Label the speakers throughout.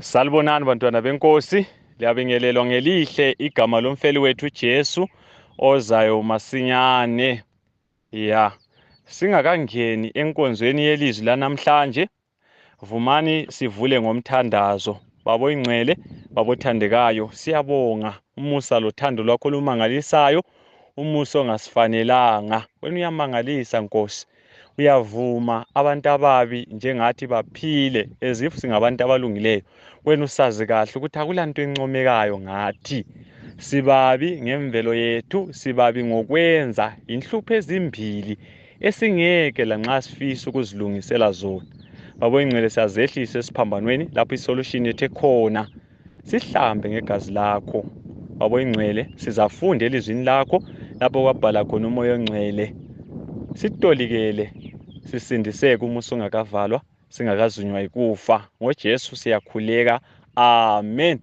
Speaker 1: Salibonani bantwana benkosi, liyabingelelwa ngelihle igama lomfeli wethu Jesu ozayo masinyane. Singakangeni enkonzweni yelizwi lanamhlanje, vumani sivule ngomthandazo. Babo ingcwele, babo thandekayo, siyabonga umusa lothando lwakho lumangalisayo, umusa ongasifanelanga. Wena uyamangalisa Nkosi. Uyavuma abantu ababi njengathi baphile as if singabantu abalungileyo. Wena usazi kahle ukuthi akulanto encomekayo ngathi. Sibabi ngemvelo yethu, sibabi ngokwenza inhlupho ezimbili esingeke lanxa sifisa ukuzilungisela zona. Babo ingcwele, siyazehlisa esiphambanweni lapho isolution yethu ekhona. Sihlambe ngegazi lakho. Babo ingcwele, sizafunda elizwini lakho lapho kwabhala khona umoya ongcwele. Sitolikele, sisindiseke umusa ungakavalwa, singakazunywa ikufa. NgoJesu siyakhuleka. Amen.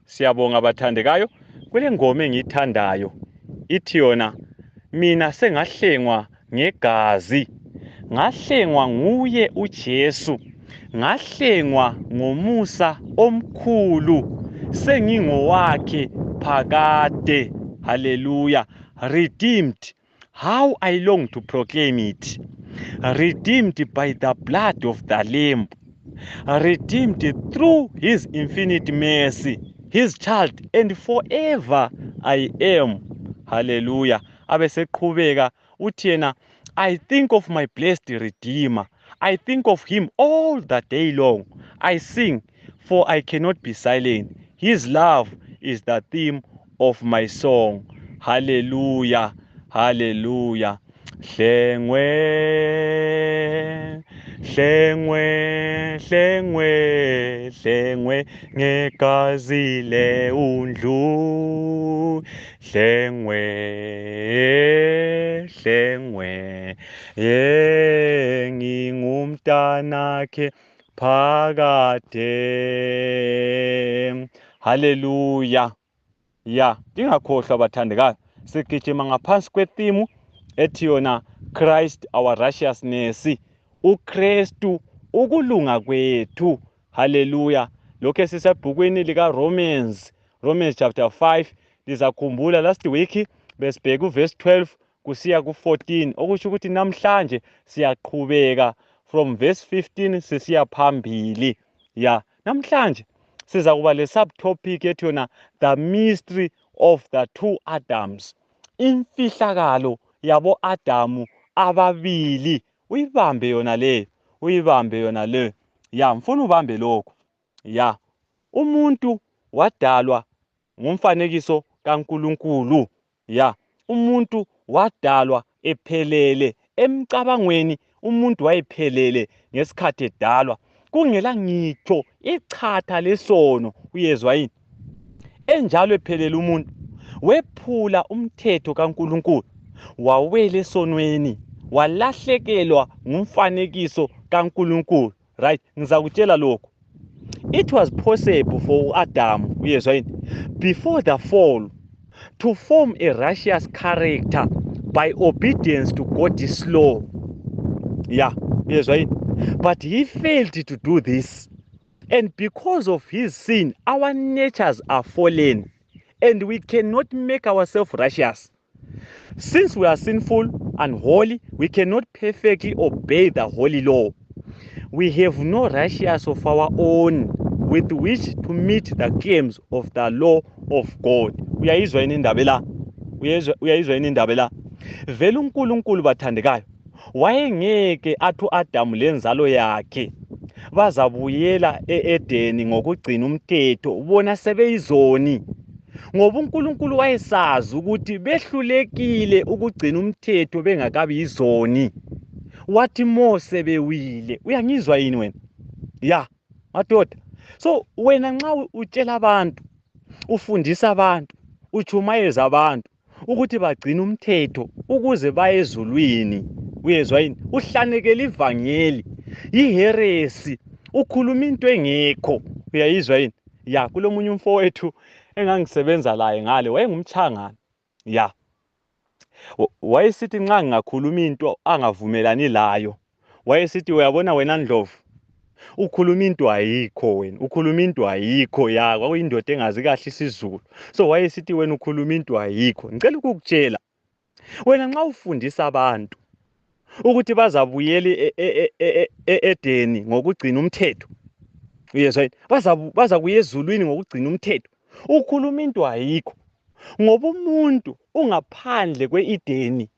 Speaker 1: Siyabonga abathandekayo. Kule ngoma engiyithandayo ithi yona, mina sengahlengwa ngegazi, ngahlengwa nguye uJesu, ngahlengwa ngomusa omkhulu, sengingowakhe phakade. Hallelujah. Redeemed. How I long to proclaim it. Redeemed by the blood of the Lamb. Redeemed through his infinite mercy. His child and forever I am. Hallelujah. Abeseqhubeka uthi yena, I think of my blessed Redeemer. I think of him all the day long. I sing, for I cannot be silent. His love is the theme of my song. Hallelujah. Hallelujah. Hlengwe, hlengwe, hlengwe, hlengwe ngegazi leundlu. Hlengwe, hlengwe, ngingumntanakhe phakade. Hallelujah. Ndingakhohlwa abathandekayo, sigijima ngaphansi kwethimu ethi yona Christ our righteousness. uKristu ukulunga kwethu. Hallelujah. Lokho sisebhukwini lika Romans chapter 5. Lizakhumbula last week besibheka uverse 12 kusiya ku14, okusho ukuthi namhlanje siyaqhubeka from verse 15 sisiya phambili. Namhlanje siza kuba le subtopic ethi yona the mystery of the two Adams. Imfihlakalo yabo Adamu ababili. Uyibambe yona le. Mfuna ubambe lokho. Umuntu wadalwa ngumfanekiso kaNkulunkulu. Umuntu wadalwa ephelele. Emcabangweni umuntu wayephelele ngesikhathi edalwa. Kungela ngitsho ichatha lesono. Uyezwa yini? Enjalo ephelele umuntu wephula umthetho kaNkulunkulu, wawela esonweni, walahlekelwa ngumfanekiso kaNkulunkulu. Right? Ngizakutshela lokho. It was possible for Adam, uyezwa yini, before the fall to form a righteous character by obedience to God's law. Uyezwa yini? But he failed to do this. And because of his sin, our natures are fallen. And we cannot make ourselves righteous. Since we are sinful and holy, we cannot perfectly obey the holy law. We have no righteousness of our own with which to meet the claims of the law of God. Uyayizwa yini indaba la? Uyayizwa yini indaba la? Vele uNkulunkulu bathandekayo, wayengeke athi uAdamu lenzalo yakhe bazabuyela eEdeni ngokugcina umthetho, bona sebeyizoni. Ngoba uNkulunkulu wayesazi ukuthi behlulekile ukugcina umthetho bengakabi izoni. Wathi Mose bewile. Uyangizwa yini wena? Madoda. So wena nxa utshela abantu, ufundisa abantu, uchumayeza abantu ukuthi bagcina umthetho ukuze baye ezulwini. Uyezwa yini? Uhlanekela ivangeli, iheresi, ukhuluma into engekho. Uyayizwa yini? Kulomunye umfowethu engangisebenza laye ngale, wayengumchangana. Wayesithi nxa ngingakhuluma into angavumelani layo, wayesithi uyabona wena Ndlovu, Ukhuluma into ayikho wena, ukhuluma into ayikho ya, kwakuyindoda engazi kahle isiZulu. So wayesithi wena ukhuluma into ayikho. Ngicela ukukutshela wena nxa ufundisa abantu ukuthi bazabuyela Edeni ngokugcina umthetho, uyezwa yini, bazakuya ezulwini ngokugcina umthetho, ukhuluma into ayikho, ngoba umuntu ungaphandle kwe-Edeni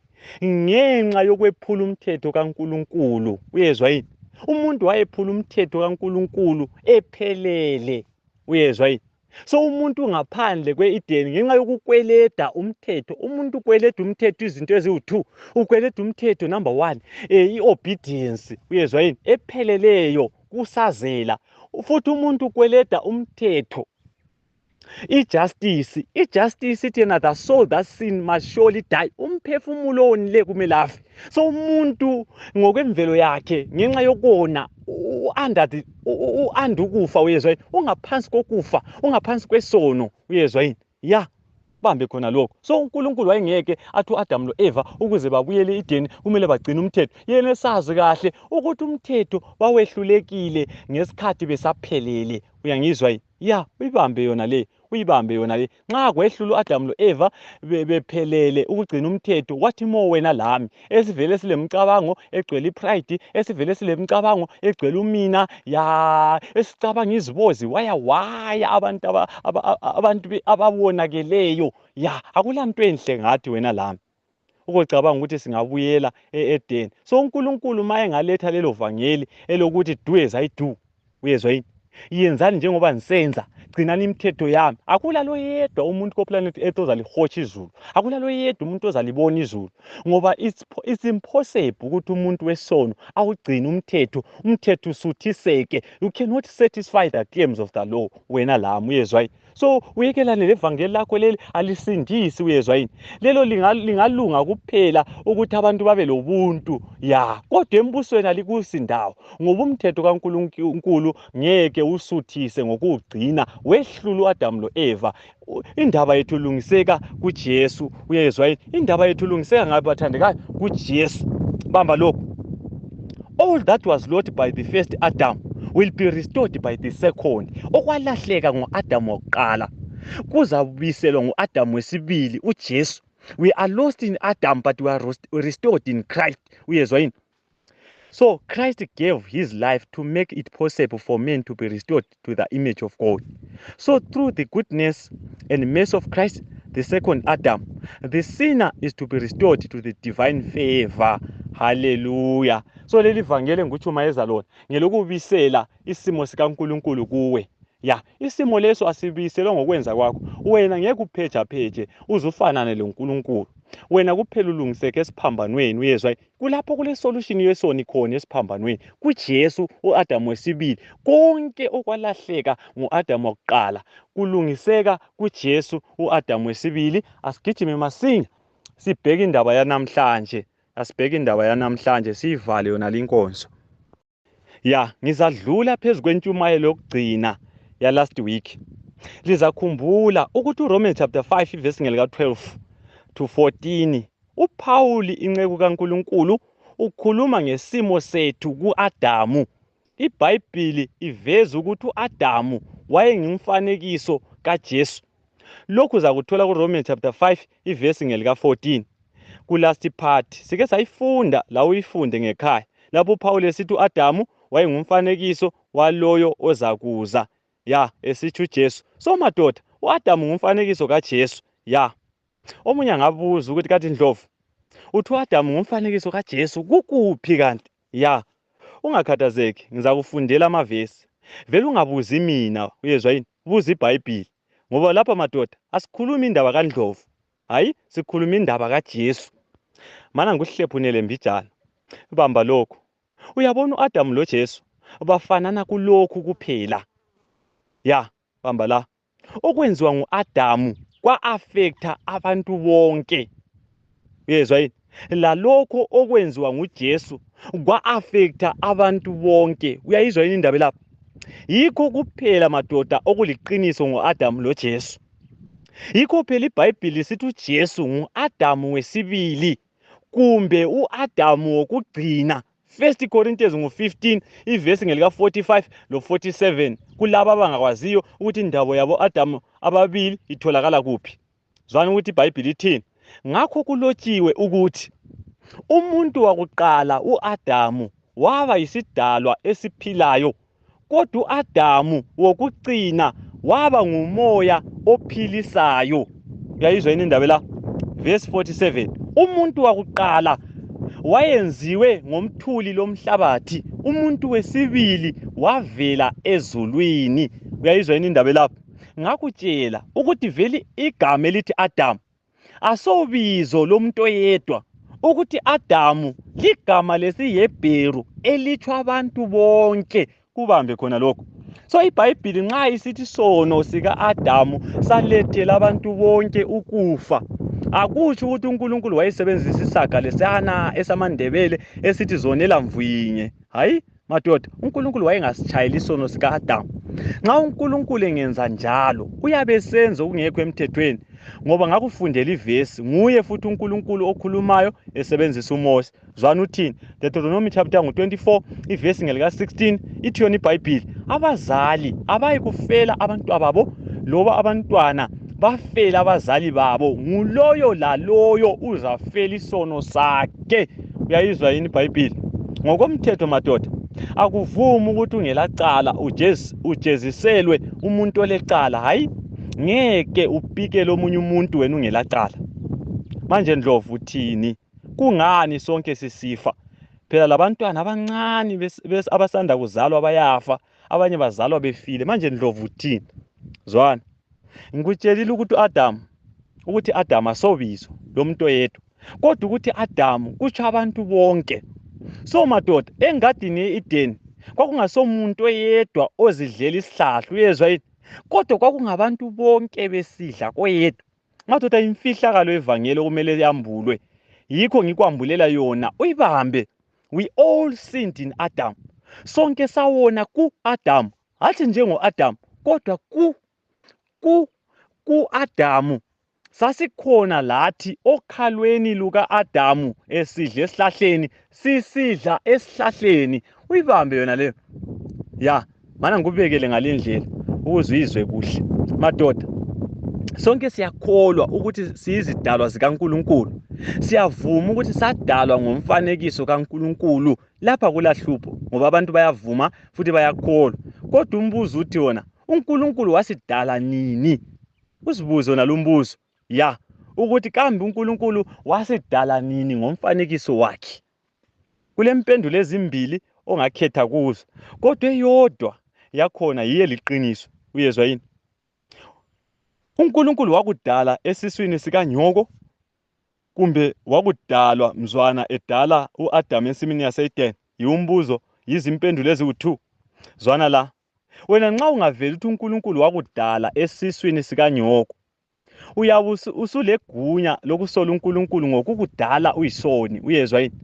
Speaker 1: ngenxa yokwephula umthetho kaNkulunkulu. Uyezwa yini, umuntu wayephula umthetho kaNkulunkulu ephelele. Uyezwa yini, so umuntu ngaphandle kwe-Edeni ngenxa yokukweleda umthetho. Umuntu ukweleda umthetho izinto eziwu-2. Ukweleda umthetho number 1, i-obedience, uyezwa yini, epheleleyo kusazela. Futhi umuntu ukweleda umthetho ijustice ithi the soul that sin must surely die. Umphefumulo onile kumele afe. So umuntu ngokwemvelo yakhe ngenxa yokona anda ukufa, uyezwa yini, ungaphansi kokufa, ungaphansi kwesono, uyezwa yini, ya bambe khona lokho. So uNkulunkulu wayengeke athi uAdam lo-Eva ukuze babuyele Edeni kumele bagcine umthetho. Yena esazi kahle ukuthi umthetho wawehlulekile ngesikhathi besaphelele. Uyangizwa yini? Ya, uyibambe yona le, uyibambe yona le. Nxa kwehlula uAdam lo-Eva bephelele ukugcina umthetho, wathi mo wena lami esivele silemcabango egcwele ipride, esivele silemcabango egcwele umina, ya esicabanga izibozi waya abantu abawonakeleyo, ya akulanto enhle ngathi wena lami ukocabanga ukuthi singabuyela eEdeni. So uNkulunkulu maye ngaletha lelo vangeli elokuthi do as I do, uyezwa yini, yenzani njengoba nisenza, gcinani imithetho yami. Akulalo yedwa umuntu ko-planet Earth ozalihotsha izulu, akulalo yedwa umuntu ozalibona izulu, ngoba it's impossible ukuthi umuntu wesono awugcine umthetho usuthiseke. You cannot satisfy the terms of the law, wena lami, uyezwa yini. So uyekelane levangeli lakho leli alisindisi, uyezwa yini, lelo lingalunga kuphela ukuthi abantu babe lobuntu, ya kodwa embusweni alikusindawo, ngoba umthetho kaNkulunkulu ngeke usuthise ngokugcina wehlula uAdam lo-Eva. Indaba yethu ilungiseka kuJesu, uyezwa yini, indaba yethu ilungiseka ngabathandekayo kuJesu. Bamba lokho, all that was lost by the first Adam will be restored by the second. Okwalahleka ngo-Adam wokuqala kuzabuyiselwa ngo-Adam wesibili, uJesu. We are lost in Adam but we are restored in Christ, uyezwa yini. So Christ gave his life to make it possible for men to be restored to the image of God. So through the goodness and mercy of Christ, the second Adam, the sinner is to be restored to the divine favor. Hallelujah. So leli vangeli ngikutshumayeza lona ngelokubisela isimo sikaNkulunkulu kuwe. Ya, isimo leso asibiselwa ngokwenza kwakho. Wena ngeke upheja uzufanane loNkulunkulu. Wena kuphela ulungiseke esiphambanweni, uyezwa, kulapho kule solution yesoni khona esiphambanweni kuJesu uAdam wesibili. Konke okwalahleka ngoAdam wokuqala kulungiseka kuJesu uAdam wesibili. Asigijime masinya sibheke indaba yanamhlanje, asibheke indaba yanamhlanje sivale yona linkonzo. Ya, ngizadlula phezukwentshumayelo yokugcina ya last week. Lizakhumbula ukuthi uRomans chapter 5 verse ngelika 12 to 14, uPawuli inceku kaNkulunkulu ukhuluma ngesimo sethu kuAdamu. IBhayibhili iveza ukuthi uAdamu wayengumfanekiso kaJesu. Lokhu zakuthola kuRomans chapter 5 iverse ngelika 14. Kulast part sike sayifunda la uyifunde ngekhaya, lapho uPawuli esithi uAdamu wayengumfanekiso waloyo ozakuza, ya esithi uJesu. So madoda, uAdamu ngumfanekiso kaJesu, ya. Omunye angabuza ukuthi kathi Ndlovu, uthi uAdamu ngumfanekiso kaJesu kukuphi kanti? Ya, ungakhathazeki, ngizakufundela amavesi. Vele ungabuzi mina, uyezwa yini, buza iBhayibhili. Ngoba lapha madoda asikhuluma indaba kaNdlovu, hayi sikhuluma indaba kaJesu. Mana ngikuhlephunele mbijana. Bamba lokho. Uyabona uAdamu loJesu bafanana kulokhu kuphela. Ya, bamba la. Okwenziwa nguAdamu kwa-affecta abantu bonke. Uyezwa yini? Lalokho okwenziwa nguJesu kwa-affecta abantu bonke. Uyayizwa yini indaba lapha? Yikho kuphela madoda okuliqiniso ngoAdamu loJesu. Yikho phela iBhayibhili sithi uJesu nguAdamu wesibili kumbe uAdamu wokugcina 1 Corinthians 15 ivesi ngelika 45 lo 47 kulabo abangakwaziyo ukuthi indaba yabo Adamu ababili itholakala kuphi. Zwana ukuthi iBhayibheli ithini. Ngakho kulotshiwe ukuthi umuntu wakuqala uAdamu waba yisidalwa esiphilayo, kodwa uAdamu wokucina waba ngumoya ophilisayo. Uyayizwa yini indaba la? Verse 47. Umuntu wakuqala wayenziwe ngomthuli lomhlabathi, umuntu wesibili wavela ezulwini. Uyayizwa yini indaba lapho? Ngakutshela ukuthi veli igama elithi Adamu asobizo lomuntu oyedwa, ukuthi Adamu ligama lesiHebheru elithwa abantu bonke. Kubambe khona lokho. So iBhayibheli nxa isithi sono sika Adamu salethela abantu bonke ukufa, akutsho ukuthi uNkulunkulu wayesebenzisa isaga lesana esamandebele esithi zonela mvuyinye. Hayi madoda, uNkulunkulu wayengasitshayeli isono sika Adamu. Nxa uNkulunkulu engenza njalo uyabe senza okungekho emthethweni, ngoba ngakufundela ivesi nguye futhi uNkulunkulu okhulumayo esebenzisa uMose. Zwana uthini? Deuteronomy chapter 24 ivesi ngelika 16 ithi yona iBhayibheli, abazali abayikufela abantwababo loba abantwana bafela abazali babo, nguloyo laloyo uzafela isono sakhe. Uyayizwa yini iBhayibheli? Ngokomthetho madoda, akuvumi ukuthi ungelacala ujeziselwe umuntu olecala. Hayi, ngeke upike lomunye umuntu wena ungelacala. Manje Ndlovu uthini? Kungani sonke sisifa? Phela labantwana abancane abasanda kuzalwa bayafa, abanye bazalwa befile. Manje Ndlovu uthini? Zwana, ngikutshelile ukuthi Adamu asobizo lomuntu oyedwa, kodwa ukuthi Adamu kutsho abantu bonke. So madoda, engadini yeEden kwakungasomuntu oyedwa ozidlela isihlahla, uyezwa yini? Kodwa kwakungabantu bonke besidla koyedwa. Madoda, imfihlakalo evangeli okumele yambulwe, yikho ngikwambulela yona uyibambe. We all sinned in Adam. Sonke sawona ku-Adamu, hathi njengo-Adamu, kodwa ku-Adamu sasikhona lathi okhalweni luka-Adamu esidla esihlahleni, sisidla esihlahleni. Uyibambe yona leyo. Ya, mana ngikubekele ngalendlela ukuze uyizwe kuhle. Madoda, sonke siyakholwa ukuthi siyizidalwa zikaNkulunkulu. Siyavuma ukuthi sadalwa ngomfanekiso kaNkulunkulu. Lapha kulahlupho ngoba abantu bayavuma futhi bayakholwa. Kodwa umbuzo uthi wona, uNkulunkulu wasidala nini? Usibuze wona lo mbuzo. Ya, ukuthi kambe uNkulunkulu wasidala nini ngomfanekiso wakhe? Kulempendulo ezimbili ongakhetha kuzo, kodwa eyodwa yakhona yiye liqiniso. Uyezwa yini? uNkulunkulu wakudala esiswini sikanyoko, kumbe wakudalwa mzwana edala uAdamu ensimini yaseEden? Yiwumbuzo, yizimpendulo eziwu-2. Zwana la, wena nxa ungaveli ukuthi uNkulunkulu wakudala esiswini sikanyoko, uyabe usulegunya lokusola uNkulunkulu ngokukudala uyisoni. Uyezwa yini?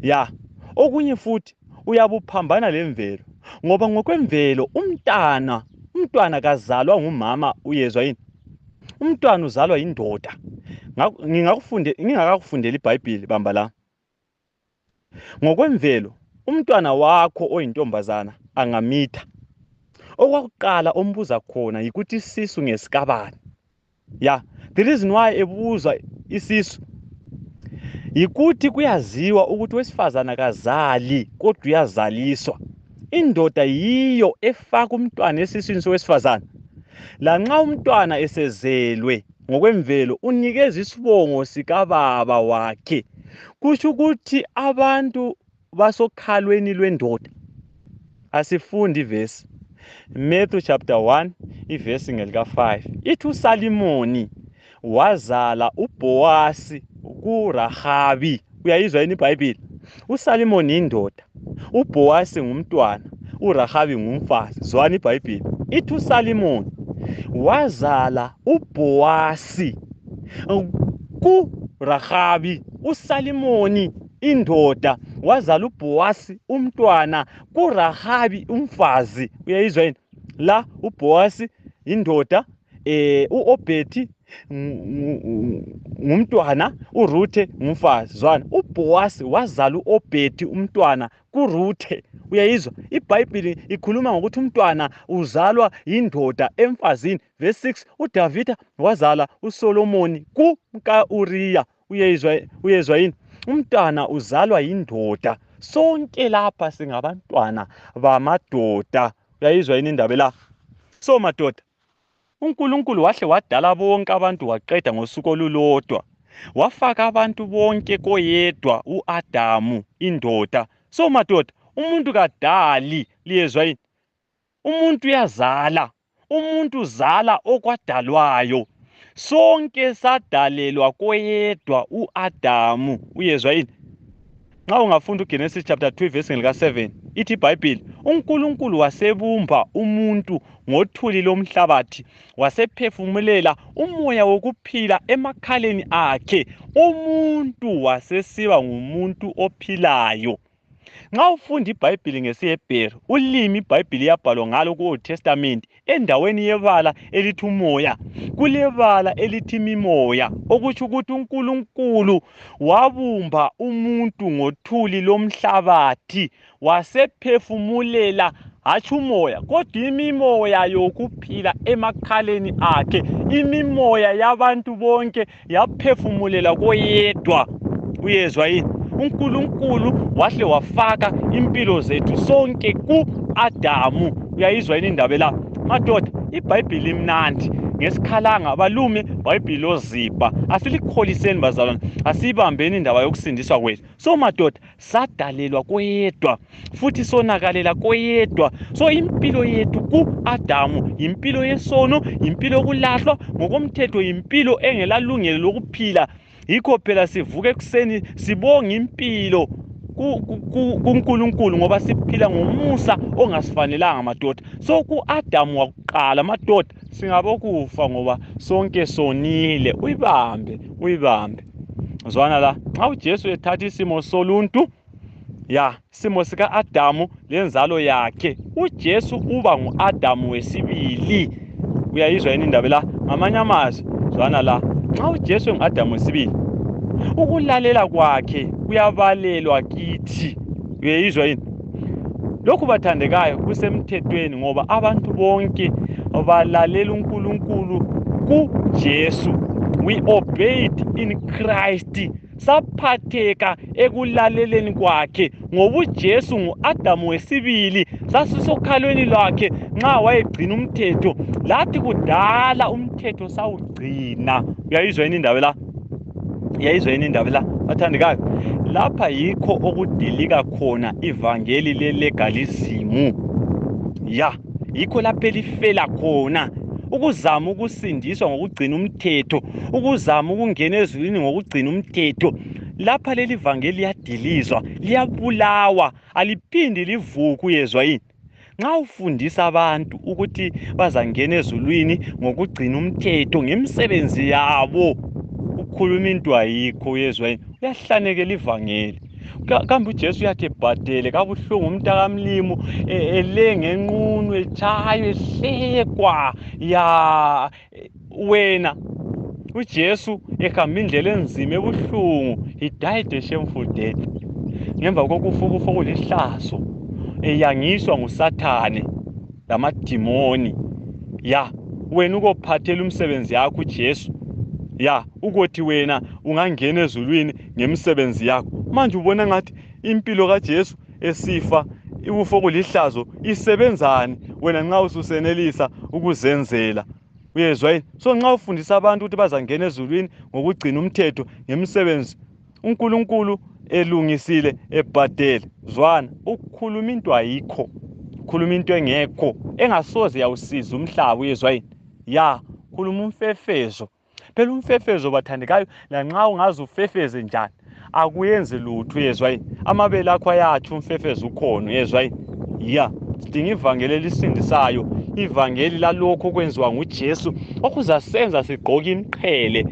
Speaker 1: Ya, okunye futhi uyabe uphambana lemvelo, ngoba ngokwemvelo umntwana kazalwa ngumama. Uyezwa yini? Umntwana uzalwa yindoda. Ngingakakufundela iBhayibheli, bamba la. Ngokwemvelo umntwana wakho oyintombazana angamitha. Okwakuqala ombuza khona yikuthi isisu ngesikabani. Ya, the reason why ebuza isisu yikuthi kuyaziwa ukuthi wesifazana kazali kodwa uyazaliswa. Indoda yiyo efaka umntwana esiswini sowesifazana. Lanxa umntwana esezelwe ngokwemvelo unikeza isibongo sikababa wakhe. Kusho ukuthi abantu basokhalweni lwendoda. Asifundi ivesi. Matthew chapter 1 ivesi ngelika 5 ithi uSalimoni wazala uBoasi kuRahabi. Uyayizwa yini iBhayibheli? uSalimoni indoda, uBoasi ngumntwana, uRahabi ngumfazi. Zwana iBhayibheli ithi uSalimoni wazala uBoasi kuRahabi. uSalimoni indoda wazala uBoasi umntwana kuRahabi umfazi. Uyayizwa yini? La uBoasi indoda, uObedi ngumntwana, uRuthe ngumfazi. Zwana, uBowazi wazala uObhedi umntwana kuRuthe. Uyayizwa? IBhayibheli ikhuluma ngokuthi umntwana uzalwa yindoda emfazini. Verse 6, uDavida wazala uSolomoni kumka-Uriya. Uyezwa yini? Umntwana uzalwa yindoda. Sonke lapha singabantwana bamadoda. Uyayizwa yini indaba la? So madoda, uNkulunkulu wahle wadala bonke abantu waqeda ngosuku olulodwa. Wafaka abantu bonke koyedwa, uAdamu, indoda. So madoda, umuntu kadali. Liyezwa yini? Umuntu uyazala. Umuntu uzala okwadalwayo. Sonke sadalelwa koyedwa, uAdamu. Uyezwa yini? Nxa ungafunda uGenesis chapter 2 verse lika-7, ithi iBhayibheli, uNkulunkulu wasebumba umuntu ngothuli lomhlabathi, wasephefumulela umoya wokuphila emakhaleni akhe. Umuntu wasesiba ngumuntu ophilayo. Nxa ufunda iBhayibheli ngesiHebheru, ulimi iBhayibheli yabhalwa ngalo ku-Old Testament, endaweni yebala elithi umoya, kulebala elithi imimoya, okutsho ukuthi uNkulunkulu wabumba umuntu ngothuli lomhlabathi, wasephefumulela hatshi umoya kodwa imimoya yokuphila emakhaleni akhe. Imimoya yabantu bonke yaphefumulela koyedwa. Uyezwa yini? uNkulunkulu wahle wafaka impilo zethu sonke ku-Adamu. Uyayizwa yini indaba la? Madoda, iBhayibheli imnandi. Ngesikhalanga balume iBhayibheli ozibha. Asilikholiseni bazalwane, asibambeni indaba yokusindiswa kwethu. So madoda, sadalelwa koyedwa futhi sonakalela koyedwa. So impilo yethu ku-Adamu impilo yesono, impilo yokulahlwa ngokomthetho, impilo engelalungelo lokuphila. Yikho phela sivuka ekuseni sibonga impilo kuNkulunkulu ngoba siphila ngomusa ongasifanelanga madoda. So ku-Adamu wakuqala madoda singabokufa ngoba sonke sonile. Uyibambe. Zwana la, nxa uJesu ethatha isimo soluntu, isimo sika-Adamu lenzalo yakhe, uJesu uba ngu-Adamu wesibili. Uyayizwa yini indaba la? Ngamanye amazwi, zwana la, nxa uJesu engu-Adamu wesibili, ukulalela kwakhe kuyabalelwa kithi. Uyayizwa yini? Lokhu bathandekayo kusemthethweni ngoba abantu bonke balalela uNkulunkulu kuJesu. We obeyed in Christ. Saphatheka ekulaleleni kwakhe ngoba uJesu ngu-Adamu wesibili. Sasisokhalweni lwakhe nxa wayegcina umthetho, lathi kudala umthetho sawugcina. Uyayizwa yini indaba la? Uyayizwa yini indaba la? Bathandekayo, lapha yikho okudilika khona ivangeli lelegalism. Yikho lapho elifela khona. Ukuzama ukusindiswa ngokugcina umthetho, ukuzama ukungena ezulwini ngokugcina umthetho, lapha leli vangeli liyadilizwa, liyabulawa, aliphindi livuke. Uyezwa yini? Nxa ufundisa abantu ukuthi bazangena ezulwini ngokugcina umthetho ngemisebenzi yabo, ukhuluma into ayikho. Uyezwa yini? Uyahlanekela ivangeli. Kambe uJesu uyathi ebhadele kabuhlungu umntakamlimu, elenge enqunu, etshaywe, ehlekwa. Wena uJesu ehamba indlela enzima ebuhlungu, he died a shameful death. Ngemva kokufa okulihlazo, eyangiswa nguSathane lamadimoni. Wena ukophathela umsebenzi yakho uJesu. Ukuthi wena ungangena ezulwini ngemisebenzi yakho. Manje ubona ngathi impilo kaJesu esifa, ukufa okulihlazo isebenzani wena nxa ususenelisa ukuzenzela? Uyezwa yini? So nxa ufundisa abantu ukuthi bazangena ezulwini ngokugcina umthetho ngemisebenzi, uNkulunkulu elungisile ebhadele, zwana, ukukhuluma into ayikho, ukhuluma into engekho engasoze yawusiza umhlaba. Uyezwa yini? Khuluma umfefezo. Phela umfefezo bathandekayo, lanxa ungaze ufefeze njani akuyenzi lutho. Uyezwa yini? Amabele akho ayathi umfefezo ukhona. Uyezwa yini? Sidinga ivangeli elisindisayo, ivangeli lalokho okwenziwa nguJesu okuzasenza sigqoke imqhele.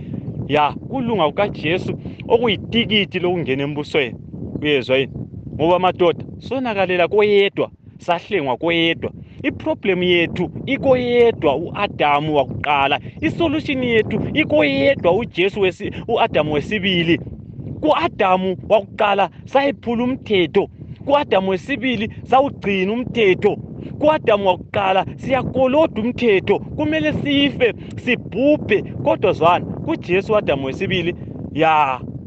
Speaker 1: Kulunga kukaJesu okuyitikiti lokungena embusweni. Uyezwa yini? Ngoba madoda sonakalela koyedwa, sahlengwa koyedwa. iproblem yethu iko yedwa uAdamu wakuqala, isolution yethu iko yedwa uJesu uAdamu wesibili. Ku-Adamu wakuqala sayiphula umthetho, ku-Adamu wesibili sawugcina umthetho. Ku-Adamu wakuqala siyakoloda umthetho, kumele sife sibhubhe. Kodwa zwana kuJesu uAdamu wesibili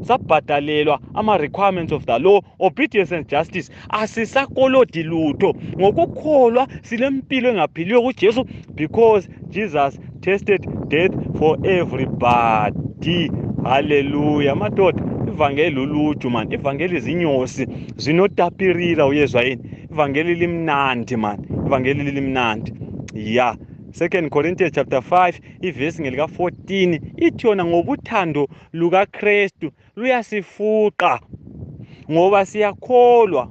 Speaker 1: sabhadalelwa ama-requirements of the law, obedience and justice. Asisakolodi lutho, ngokukholwa silempilo engaphiliyo kuJesu, because Jesus tasted death for everybody. Hallelujah madoda. Ivangeli uluju man, ivangeli zinyosi zinotapirira, uyezwa yini? Ivangeli limnandi man, ivangeli limnandi. 2 Corinthians chapter 5 ivesi ngelika 14 ithi yona ngobuthando lukaKristu luyasifuqa, ngoba siyakholwa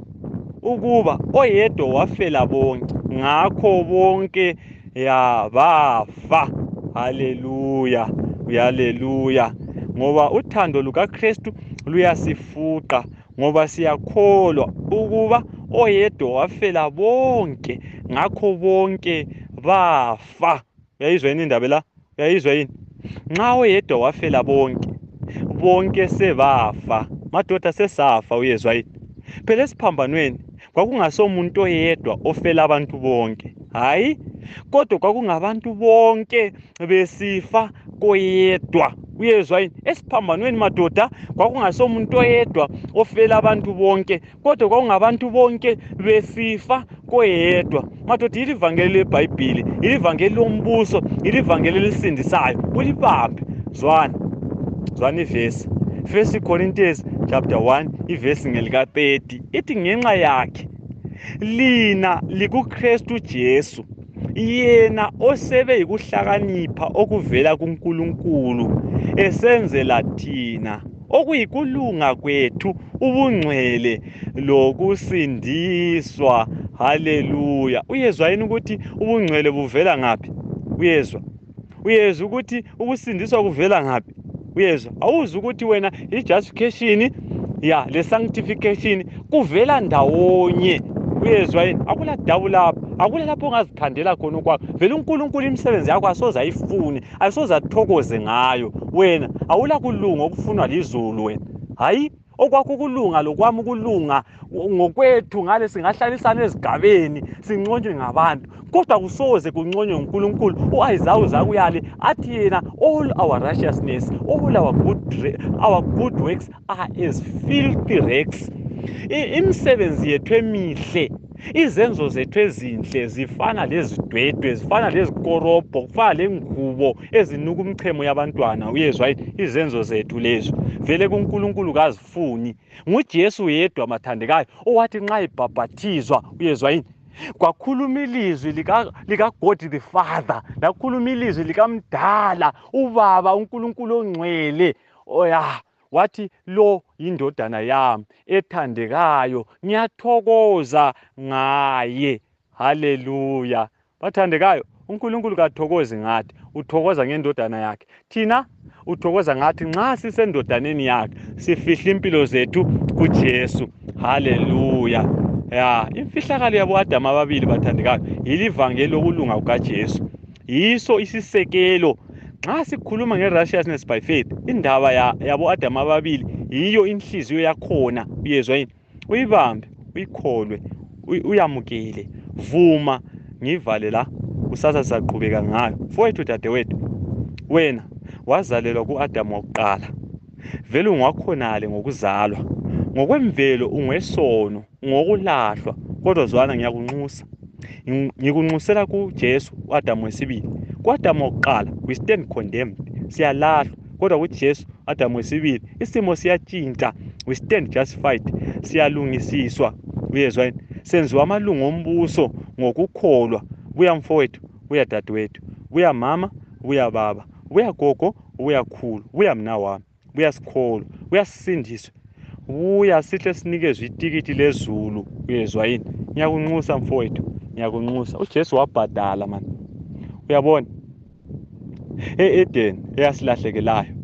Speaker 1: ukuba oyedwa wafela bonke, ngakho bonke bafa. Haleluya, haleluya. Ngoba uthando lukaKristu luyasifuqa, ngoba siyakholwa ukuba oyedwa wafela bonke, ngakho bonke bafa. Uyayizwa yini indaba la? Uyayizwa yini? Nxa oyedwa wafela bonke, bonke sebafa. Madoda sesafa, uyezwa yini? Phela esiphambanweni kwakungasomuntu oyedwa ofela abantu bonke, hayi, kodwa kwakungabantu bonke besifa koyedwa. Uyezwa yini? Esiphambanweni madoda kwakungasomuntu oyedwa ofela abantu bonke, kodwa kwakungabantu bonke besifa koyedwa. Madoda, ilivangeli leBhayibhili, ilivangeli lombuso, ilivangeli elisindisayo, ulibambe. Zwana ivesi. 1 Corinthians chapter 1 ivesi ngelika 30 ithi ngenxa yakhe lina likuKristu Jesu, yena osebe yikuhlakanipha okuvela kuNkulunkulu, esenzela thina okuyikulunga kwethu ubungcwele lokusindiswa. Haleluya. Uyezwa yini ukuthi ubungcwele buvela ngaphi? Uyezwa ukuthi ukusindiswa kuvela ngaphi? Uyezwa? Awuzi ukuthi wena i-justification le-sanctification kuvela ndawonye? Uyezwa yini? Akula dabu lapho, akula lapho ongazithandela khona okwakho. Vele uNkulunkulu imisebenzi yakho asoze ayifune, asoze athokoze ngayo. Wena awula kulunga okufunwa lizulu wena, hayi. Okwakho ukulunga lokwami ukulunga ngokwethu ngale singahlalisana ezigabeni sinconywe ngabantu, kodwa kusoze kunconywe uNkulunkulu. U-Isaiah uzakuyale athi yena all our righteousness, all our good works are as filthy rags. Imisebenzi yethu emihle, izenzo zethu ezinhle zifana lezidwedwe, zifana lezikorobho, kufana lengubo ezinuka umchemo yabantwana. Uyezwa yini? Izenzo zethu lezo vele kuNkulunkulu kazifuni. NguJesu yedwa mathandekayo owathi nxa ebhabhathizwa, uyezwa yini, kwakhuluma ilizwi lika God the Father, lakhuluma ilizwi likaMdala uBaba uNkulunkulu ongcwele, wathi lo yindodana yami ethandekayo, ngiyathokoza ngaye. Haleluya. Bathandekayo, uNkulunkulu kathokozi ngathi, uthokoza ngendodana yakhe. Thina uthokoza ngathi nxa sisendodaneni yakhe, sifihla impilo zethu kuJesu. Haleluya. Imfihlakalo yabo Adamu ababili bathandekayo yilivangeli lokulunga kukaJesu. Yiso isisekelo. Nxa sikhuluma nge-righteousness by faith, indaba yabo Adamu ababili yiyo inhliziyo yakhona. Uyezwa yini? Uyibambe, uyikholwe, uyamukele, vuma, ngivale la, kusasa saqhubeka ngayo. Mfowethu dadewethu, wena wazalelwa ku-Adamu wakuqala, vele ungakhonale ngokuzalwa, ngokwemvelo ungwesono, ngokulahlwa. Kodwa zwana ngiyakunxusa, ngikunxusela kuJesu uAdamu wesibili. Ku-Adamu wakuqala we stand condemned, siyalahlwa. Kodwa kuJesu Adamu wesibili isimo siyatshintsha, we stand justified, siyalungisiswa. Uyezwa yini? Senziwa amalungu ombuso ngokukholwa. Buya mfowethu, buya dadewethu, buya mama, buya baba, buya gogo, buya khulu, buya mna wami, buya sikholo, buya sisindiswe, buya sihle sinikezwe itikiti lezulu. Uyezwa yini? Ngiyakunxusa mfowethu, ngiyakunxusa. uJesu wabhadala man. Uyabona, e-Eden eyasilahlekelayo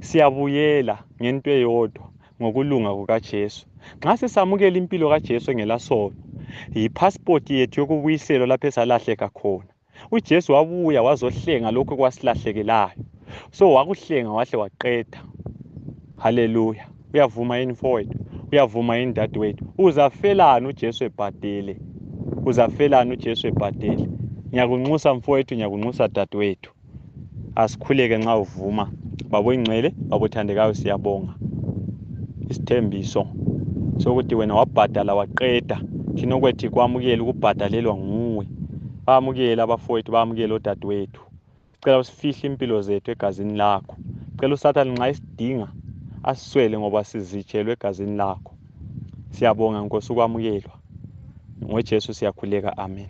Speaker 1: siyabuyela ngento eyodwa, ngokulunga kukaJesu. Nxa sisamukela impilo kaJesu engelasono, Yipassport yethu yokubuyiselwa lapho esalahleka khona. UJesu wabuya wazohlenga lokho kwasilahlekelayo. So wakuhlenga wahle waqeda. Haleluya. Uyavuma yini mfowethu? Uyavuma yini dadewethu? Uzafelani uJesu ebhadele? Uzafelani uJesu ebhadele? Ngiyakunxusa mfowethu, ngiyakunxusa dadewethu. Asikhuleke nxa uvuma. Babo ingcwele, babo thandekayo, siyabonga isithembiso sokuthi wena wabhadala waqeda. Thina okwethi kwamukela ukubhadalelwa nguwe. Bamukela abafowethu, bamukela odadewethu. Sicela usifihle impilo zethu egazini lakho. Sicela uSathane nxa isidinga asiswele ngoba sizitshelwe egazini lakho. Siyabonga Nkosi ukwamukelwa. NgoJesu siyakhuleka, amen.